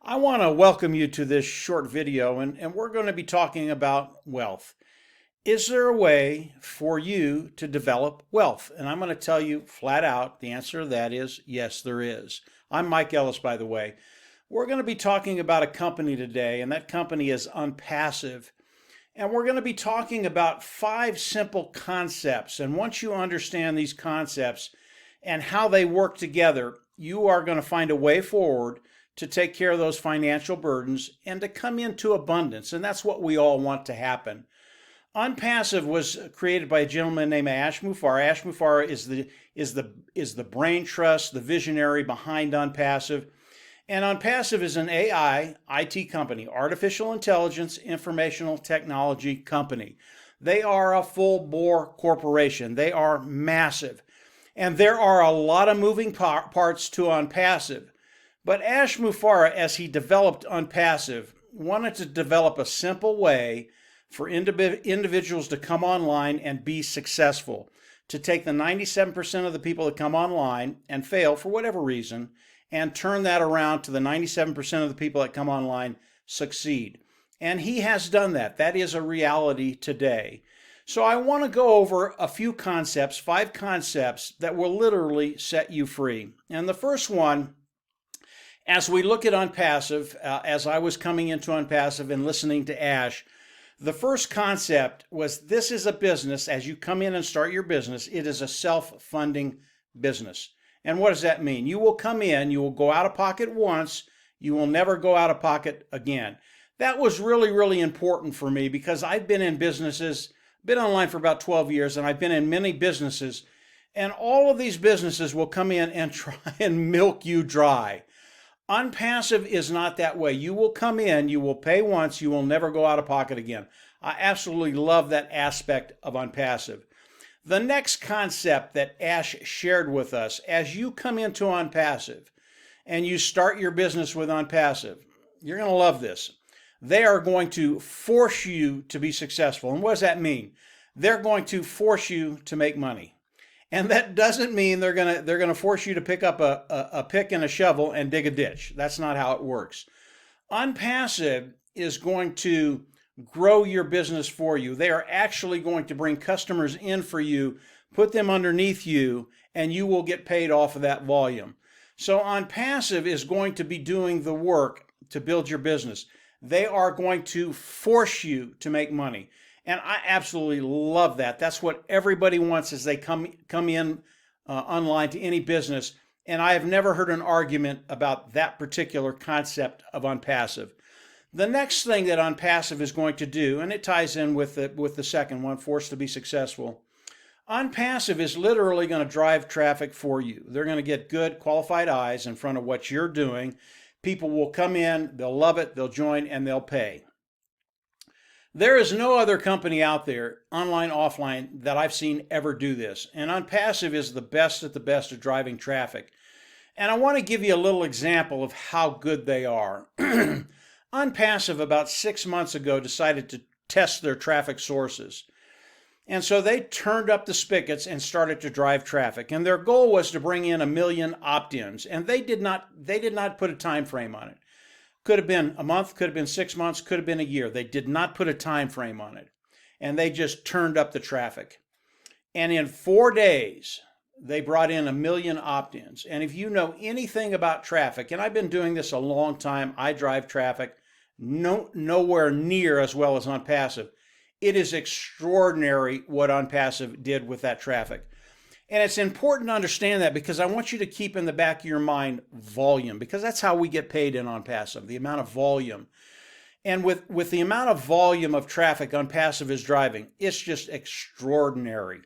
I want to welcome you to this short video, and we're going to be talking about wealth. Is there a way for you to develop wealth? And I'm going to tell you flat out the answer to that is yes, there is. I'm Mike Ellis, by the way. We're going to be talking about a company today, and that company is ONPASSIVE. And we're going to be talking about 5 simple concepts. And once you understand these concepts and how they work together, you are going to find a way forward to take care of those financial burdens and to come into abundance. And that's what we all want to happen. ONPASSIVE was created by a gentleman named Ash Mufareh. Ash Mufareh is the brain trust, the visionary behind ONPASSIVE. And ONPASSIVE is an AI IT company, artificial intelligence informational technology company. They are a full bore corporation. They are massive. And there are a lot of moving parts to ONPASSIVE. But Ash Mufareh, as he developed ONPASSIVE, wanted to develop a simple way for individuals to come online and be successful, to take the 97% of the people that come online and fail for whatever reason, and turn that around to the 97% of the people that come online succeed. And he has done that. That is a reality today. So I want to go over a few concepts, 5 concepts that will literally set you free. And the first one, as we look at ONPASSIVE, as I was coming into ONPASSIVE and listening to Ash, the first concept was this is a business. As you come in and start your business, it is a self-funding business. And what does that mean? You will come in, you will go out of pocket once, you will never go out of pocket again. That was really, really important for me because I've been in businesses, been online for about 12 years, and I've been in many businesses, and all of these businesses will come in and try and milk you dry. ONPASSIVE is not that way. You will come in, you will pay once, you will never go out of pocket again. I absolutely love that aspect of ONPASSIVE. The next concept that Ash shared with us, as you come into ONPASSIVE and you start your business with ONPASSIVE, you're going to love this. They are going to force you to be successful. And what does that mean? They're going to force you to make money. And that doesn't mean they're gonna force you to pick up a pick and a shovel and dig a ditch. That's not how it works. ONPASSIVE is going to grow your business for you. They are actually going to bring customers in for you, put them underneath you, and you will get paid off of that volume. So ONPASSIVE is going to be doing the work to build your business. They are going to force you to make money. And I absolutely love that. That's what everybody wants as they come in online to any business. And I have never heard an argument about that particular concept of ONPASSIVE. The next thing that ONPASSIVE is going to do, and it ties in with the second one, forced to be successful. ONPASSIVE is literally going to drive traffic for you. They're going to get good qualified eyes in front of what you're doing. People will come in, they'll love it, they'll join, and they'll pay. There is no other company out there, online, offline, that I've seen ever do this. And ONPASSIVE is the best at driving traffic. And I want to give you a little example of how good they are. ONPASSIVE about 6 months ago decided to test their traffic sources. And so they turned up the spigots and started to drive traffic. And their goal was to bring in 1 million opt-ins. And they did not put a time frame on it. Could have been a month, could have been 6 months, could have been a year. They did not put a time frame on it. And they just turned up the traffic. And in 4 days, they brought in 1 million opt-ins. And if you know anything about traffic, and I've been doing this a long time, I drive traffic nowhere near as well as ONPASSIVE. It is extraordinary what ONPASSIVE did with that traffic. And it's important to understand that because I want you to keep in the back of your mind volume, because that's how we get paid in ONPASSIVE, the amount of volume. And with the amount of volume of traffic ONPASSIVE is driving, it's just extraordinary.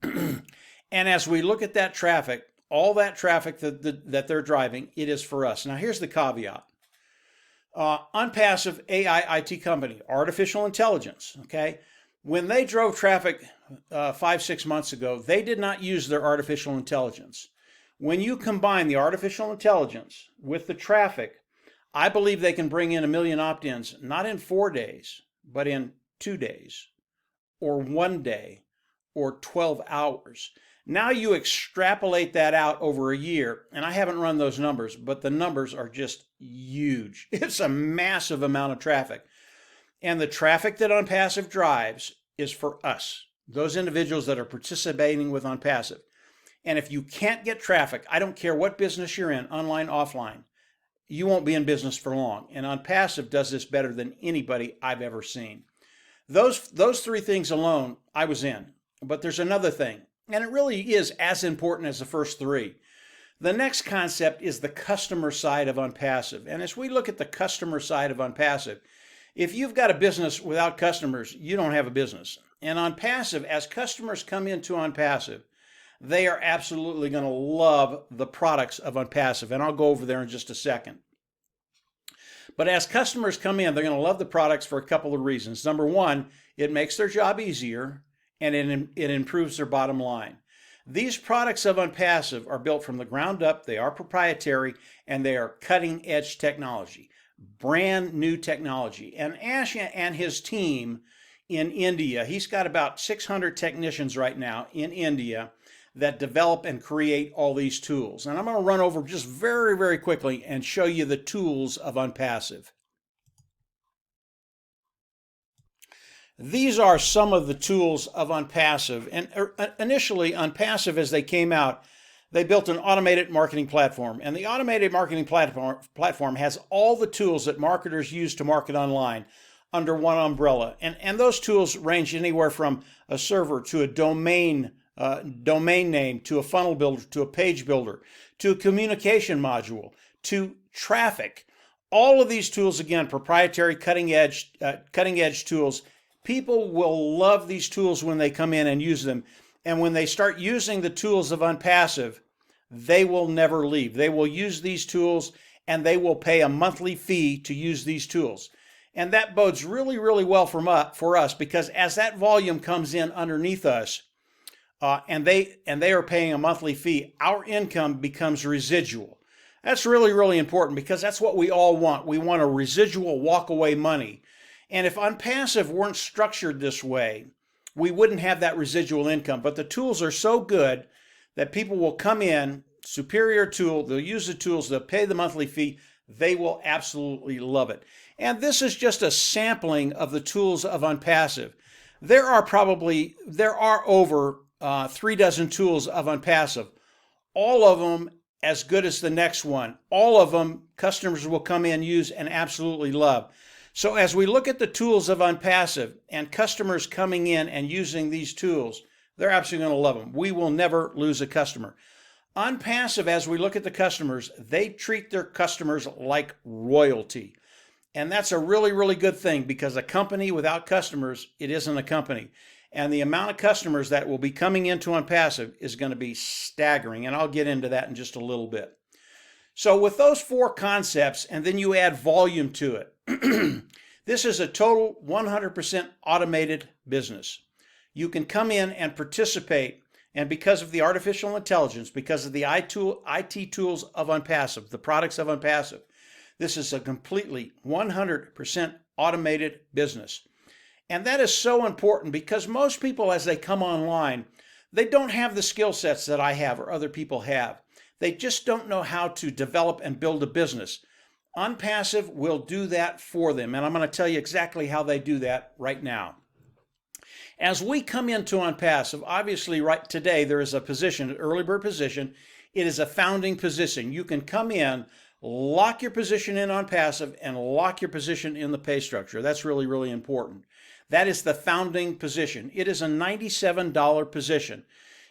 And as we look at that traffic, all that traffic that they're driving, it is for us. Now here's the caveat. ONPASSIVE AI IT company, artificial intelligence, okay? When they drove traffic 5-6 months ago, they did not use their artificial intelligence. When you combine the artificial intelligence with the traffic, I believe they can bring in 1 million opt-ins, not in 4 days, but in 2 days, or 1 day, or 12 hours. Now you extrapolate that out over a year, and I haven't run those numbers, but the numbers are just huge. It's a massive amount of traffic. And the traffic that ONPASSIVE drives is for us, those individuals that are participating with ONPASSIVE. And if you can't get traffic, I don't care what business you're in, online, offline, you won't be in business for long. And ONPASSIVE does this better than anybody I've ever seen. Those three things alone, I was in. But there's another thing, and it really is as important as the first three. The next concept is the customer side of ONPASSIVE. And as we look at the customer side of ONPASSIVE, if you've got a business without customers, you don't have a business. And ONPASSIVE, as customers come into ONPASSIVE, they are absolutely going to love the products of ONPASSIVE, and I'll go over there in just a second. But as customers come in, they're going to love the products for a couple of reasons. Number one, it makes their job easier, and it improves their bottom line. These products of ONPASSIVE are built from the ground up, they are proprietary, and they are cutting-edge technology, brand new technology. And Ash and his team in India, he's got about 600 technicians right now in India that develop and create all these tools. And I'm going to run over just very, very quickly and show you the tools of ONPASSIVE. These are some of the tools of ONPASSIVE. And initially, ONPASSIVE, as they came out, they built an automated marketing platform. And the automated marketing platform has all the tools that marketers use to market online under one umbrella. And those tools range anywhere from a server to a domain name, to a funnel builder, to a page builder, to a communication module, to traffic. All of these tools, again, proprietary, cutting edge tools. People will love these tools when they come in and use them. And when they start using the tools of ONPASSIVE, they will never leave. They will use these tools and they will pay a monthly fee to use these tools. And that bodes really, really well for us, because as that volume comes in underneath us, and they are paying a monthly fee, our income becomes residual. That's really, really important, because that's what we all want. We want a residual walk-away money. And if ONPASSIVE weren't structured this way, we wouldn't have that residual income. But the tools are so good that people will come in, superior tool, they'll use the tools, they'll pay the monthly fee, they will absolutely love it. And this is just a sampling of the tools of ONPASSIVE. There are over 3 dozen tools of ONPASSIVE, all of them as good as the next one. All of them customers will come in, use, and absolutely love. So as we look at the tools of ONPASSIVE and customers coming in and using these tools, they're absolutely going to love them. We will never lose a customer. ONPASSIVE, as we look at the customers, they treat their customers like royalty. And that's a really, really good thing, because a company without customers, it isn't a company. And the amount of customers that will be coming into ONPASSIVE is going to be staggering. And I'll get into that in just a little bit. So with those 4 concepts, and then you add volume to it, this is a total 100% automated business. You can come in and participate, and because of the artificial intelligence, because of the IT tools of ONPASSIVE, the products of ONPASSIVE, this is a completely 100% automated business. And that is so important, because most people, as they come online, they don't have the skill sets that I have or other people have. They just don't know how to develop and build a business. ONPASSIVE will do that for them, and I'm going to tell you exactly how they do that right now. As we come into ONPASSIVE, obviously right today there is a position, an early bird position. It is a founding position. You can come in, lock your position in ONPASSIVE, and lock your position in the pay structure. That's really, really important. That is the founding position. It is a $97 position.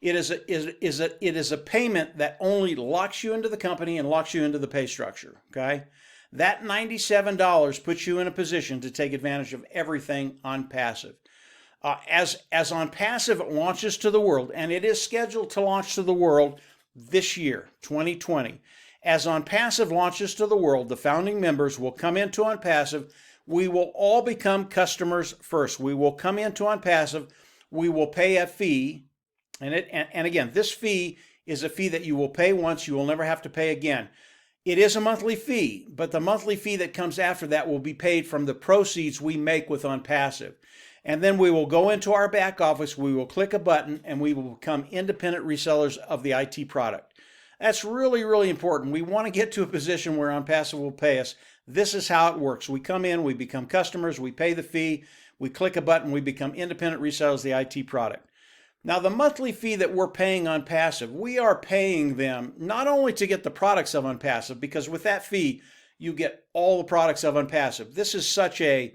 It is a payment that only locks you into the company and locks you into the pay structure, okay? That $97 puts you in a position to take advantage of everything ONPASSIVE. As ONPASSIVE launches to the world, and it is scheduled to launch to the world this year, 2020. As ONPASSIVE launches to the world, the founding members will come into ONPASSIVE. We will all become customers first. We will come into ONPASSIVE. We will pay a fee. And again, this fee is a fee that you will pay once. You will never have to pay again. It is a monthly fee, but the monthly fee that comes after that will be paid from the proceeds we make with ONPASSIVE. And then we will go into our back office, we will click a button, and we will become independent resellers of the IT product. That's really, really important. We want to get to a position where ONPASSIVE will pay us. This is how it works. We come in, we become customers, we pay the fee, we click a button, we become independent resellers of the IT product. Now, the monthly fee that we're paying ONPASSIVE, we are paying them not only to get the products of ONPASSIVE, because with that fee, you get all the products of ONPASSIVE. This is such a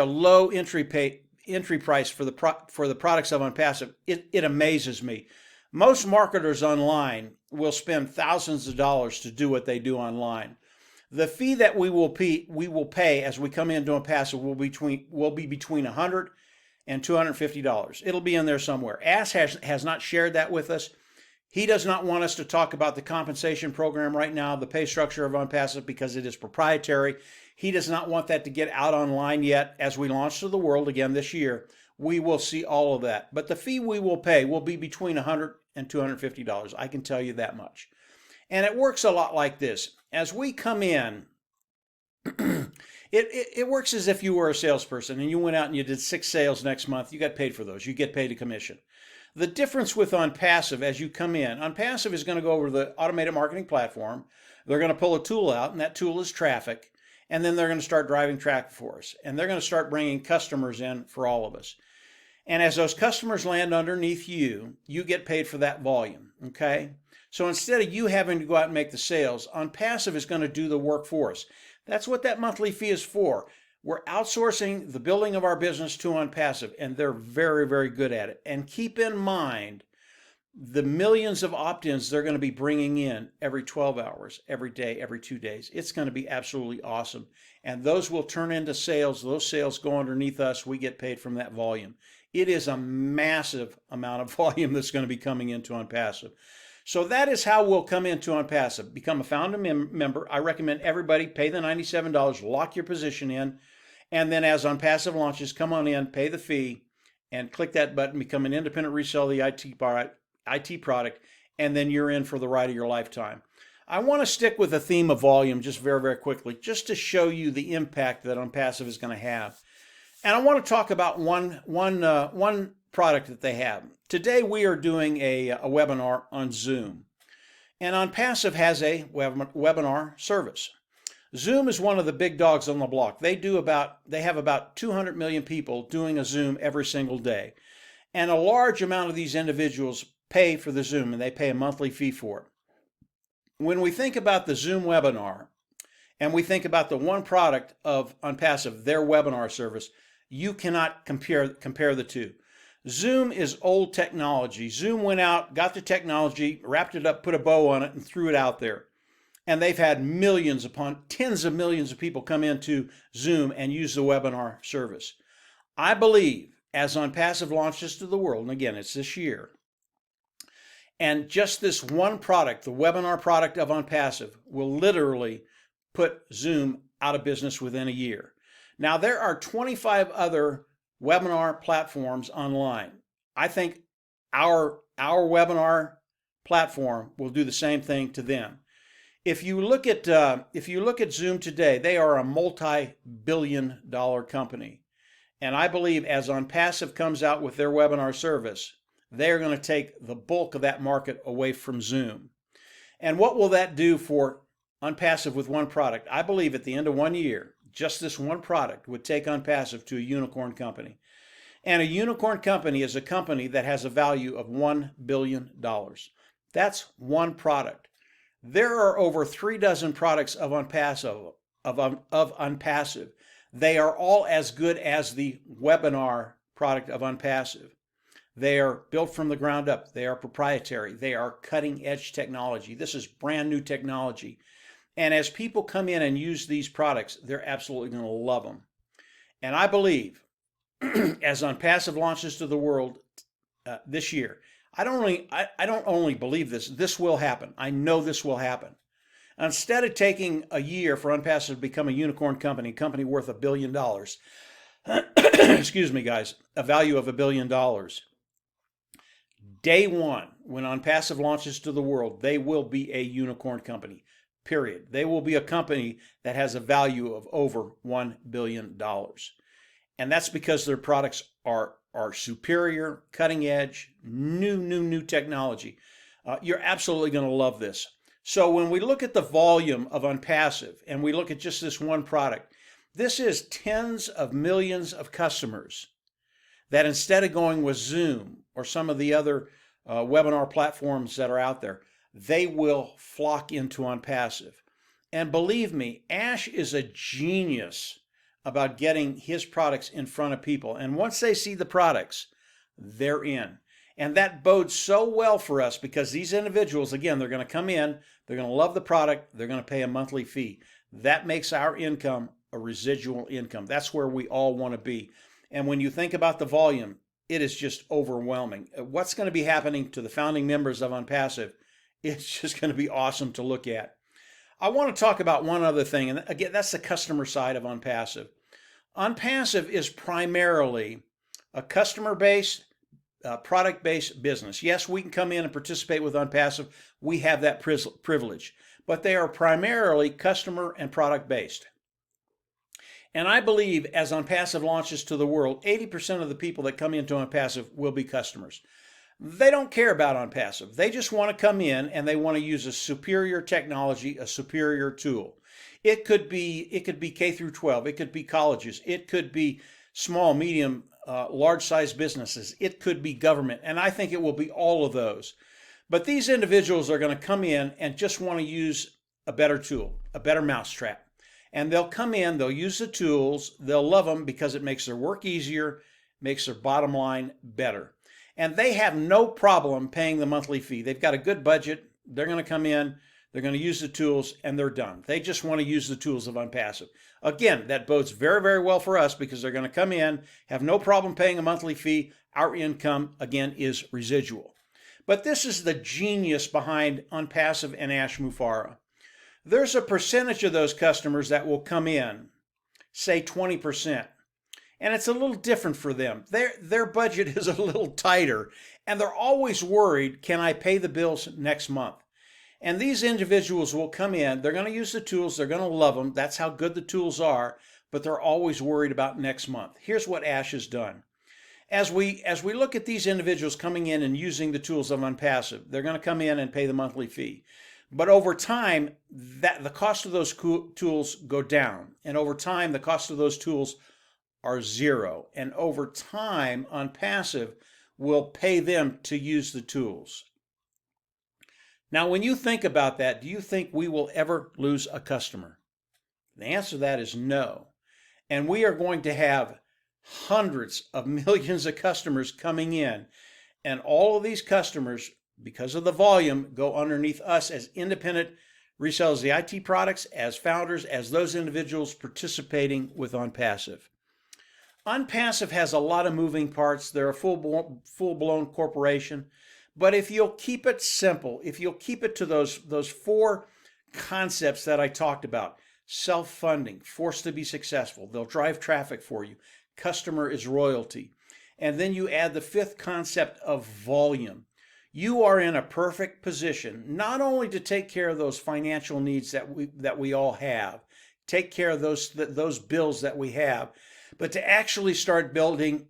low entry price for the products of ONPASSIVE. It amazes me. Most marketers online will spend thousands of dollars to do what they do online. The fee that we will pay as we come into ONPASSIVE will be between $100 and $250. It'll be in there somewhere. Ass has not shared that with us. He does not want us to talk about the compensation program right now, the pay structure of ONPASSIVE, because it is proprietary. He does not want that to get out online yet. As we launch to the world again this year, we will see all of that. But the fee we will pay will be between $100 and $250. I can tell you that much. And it works a lot like this. As we come in, it works as if you were a salesperson and you went out and you did 6 sales next month. You got paid for those. You get paid a commission. The difference with ONPASSIVE, as you come in, ONPASSIVE is going to go over to the automated marketing platform. They're going to pull a tool out, and that tool is traffic. And then they're going to start driving traffic for us. And they're going to start bringing customers in for all of us. And as those customers land underneath you, you get paid for that volume, okay? So instead of you having to go out and make the sales, ONPASSIVE is going to do the work for us. That's what that monthly fee is for. We're outsourcing the building of our business to ONPASSIVE, and they're very, very good at it. And keep in mind the millions of opt-ins they're going to be bringing in every 12 hours, every day, every 2 days. It's going to be absolutely awesome. And those will turn into sales. Those sales go underneath us. We get paid from that volume. It is a massive amount of volume that's going to be coming into ONPASSIVE. So that is how we'll come into ONPASSIVE. Become a founding member. I recommend everybody pay the $97, lock your position in, and then as ONPASSIVE launches, come on in, pay the fee, and click that button, become an independent reseller of the IT product, and then you're in for the ride of your lifetime. I want to stick with the theme of volume just very, very quickly, just to show you the impact that ONPASSIVE is going to have. And I want to talk about one product that they have. Today we are doing a webinar on Zoom. And ONPASSIVE has a webinar service. Zoom is one of the big dogs on the block. They have about 200 million people doing a Zoom every single day. And a large amount of these individuals pay for the Zoom, and they pay a monthly fee for it. When we think about the Zoom webinar, and we think about the one product of ONPASSIVE, their webinar service, you cannot compare the two. Zoom is old technology. Zoom went out, got the technology, wrapped it up, put a bow on it, and threw it out there. And they've had millions upon tens of millions of people come into Zoom and use the webinar service. I believe as ONPASSIVE launches to the world, and again, it's this year, and just this one product, the webinar product of ONPASSIVE, will literally put Zoom out of business within a year. Now, there are 25 other webinar platforms online. I think our webinar platform will do the same thing to them. If you look at Zoom today, they are a multi-billion-dollar company. And I believe as ONPASSIVE comes out with their webinar service, they're going to take the bulk of that market away from Zoom. And what will that do for ONPASSIVE with one product? I believe at the end of 1 year, just this one product would take ONPASSIVE to a unicorn company. And a unicorn company is a company that has a value of $1 billion. That's one product. There are over 3 dozen products of ONPASSIVE. They are all as good as the webinar product of ONPASSIVE. They are built from the ground up. They are proprietary. They are cutting edge technology. This is brand new technology. And as people come in and use these products, they're absolutely going to love them. And I believe as ONPASSIVE launches to the world this year, I don't only believe this. This will happen. I know this will happen. Instead of taking a year for ONPASSIVE to become a unicorn company worth $1 billion, excuse me, guys, a value of $1 billion. Day one, when ONPASSIVE launches to the world, they will be a unicorn company, period. They will be a company that has a value of over $1 billion. And that's because their products are superior, cutting edge, new technology. You're absolutely going to love this. So when we look at the volume of ONPASSIVE and we look at just this one product, this is tens of millions of customers that instead of going with Zoom or some of the other webinar platforms that are out there, they will flock into ONPASSIVE. And believe me, Ash is a genius about getting his products in front of people. And once they see the products, they're in. And that bodes so well for us because these individuals, again, they're going to come in, they're going to love the product, they're going to pay a monthly fee. That makes our income a residual income. That's where we all want to be. And when you think about the volume, it is just overwhelming. What's going to be happening to the founding members of ONPASSIVE, it's just going to be awesome to look at. I want to talk about one other thing, and again, that's the customer side of ONPASSIVE. ONPASSIVE is primarily a customer-based, product-based business. Yes, we can come in and participate with ONPASSIVE. We have that privilege, but they are primarily customer and product-based. And I believe as ONPASSIVE launches to the world, 80% of the people that come into ONPASSIVE will be customers. They don't care about ONPASSIVE. They just want to come in and they want to use a superior technology, a superior tool. It could be K through 12. It could be colleges. It could be small, medium, large-sized businesses. It could be government. And I think it will be all of those. But these individuals are going to come in and just want to use a better tool, a better mousetrap. And they'll come in, they'll use the tools, they'll love them because it makes their work easier, makes their bottom line better. And they have no problem paying the monthly fee. They've got a good budget. They're going to come in, they're going to use the tools, and they're done. They just want to use the tools of ONPASSIVE. Again, that bodes very, very well for us because they're going to come in, have no problem paying a monthly fee. Our income, again, is residual. But this is the genius behind ONPASSIVE and Ash Mufareh. There's a percentage of those customers that will come in, say 20%. And it's a little different for them. Their budget is a little tighter, and they're always worried, can I pay the bills next month? And these individuals will come in, they're going to use the tools, they're going to love them, that's how good the tools are, but they're always worried about next month. Here's what Ash has done. As we look at these individuals coming in and using the tools of ONPASSIVE, they're going to come in and pay the monthly fee. But over time, the cost of those tools go down. And over time, the cost of those tools are zero. And over time, ONPASSIVE will pay them to use the tools. Now, when you think about that, do you think we will ever lose a customer? The answer to that is no. And we are going to have hundreds of millions of customers coming in. And all of these customers, because of the volume, go underneath us as independent resellers of the IT products, as founders, as those individuals participating with ONPASSIVE. ONPASSIVE has a lot of moving parts. They're a full-blown corporation. But if you'll keep it simple, if you'll keep it to those four concepts that I talked about, self-funding, forced to be successful, they'll drive traffic for you, customer is royalty, and then you add the fifth concept of volume, you are in a perfect position not only to take care of those financial needs that we all have, take care of those bills that we have, but to actually start building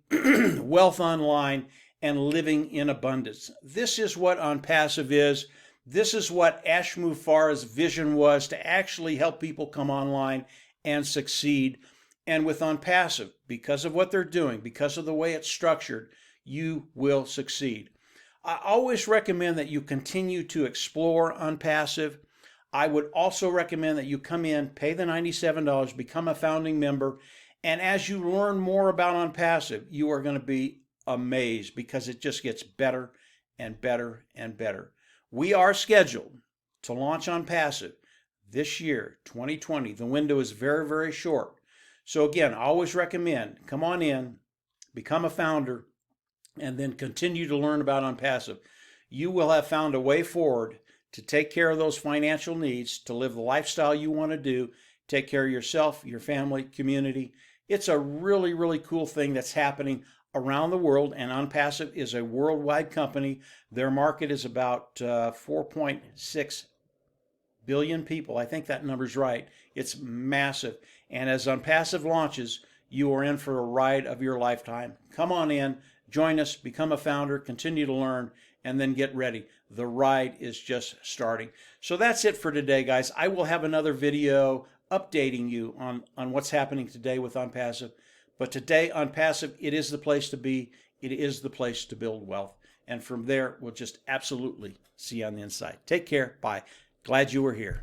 wealth online and living in abundance. This is what ONPASSIVE is. This is what Ash Mufareh's vision was, to actually help people come online and succeed. And with ONPASSIVE, because of what they're doing, because of the way it's structured, you will succeed. I always recommend that you continue to explore ONPASSIVE. I would also recommend that you come in, pay the $97, become a founding member, and as you learn more about ONPASSIVE, you are going to be amazed because it just gets better and better and better. We are scheduled to launch ONPASSIVE this year, 2020. The window is very, very short. So again, I always recommend come on in, become a founder, and then continue to learn about ONPASSIVE. You will have found a way forward to take care of those financial needs, to live the lifestyle you want to do, take care of yourself, your family, community. It's a really, really cool thing that's happening around the world, and ONPASSIVE is a worldwide company. Their market is about 4.6 billion people. I think that number's right. It's massive. And as ONPASSIVE launches, you are in for a ride of your lifetime. Come on in, join us, become a founder, continue to learn, and then get ready. The ride is just starting. So that's it for today, guys. I will have another video updating you on what's happening today with ONPASSIVE. But today on Passive, it is the place to be. It is the place to build wealth. And from there, we'll just absolutely see you on the inside. Take care. Bye. Glad you were here.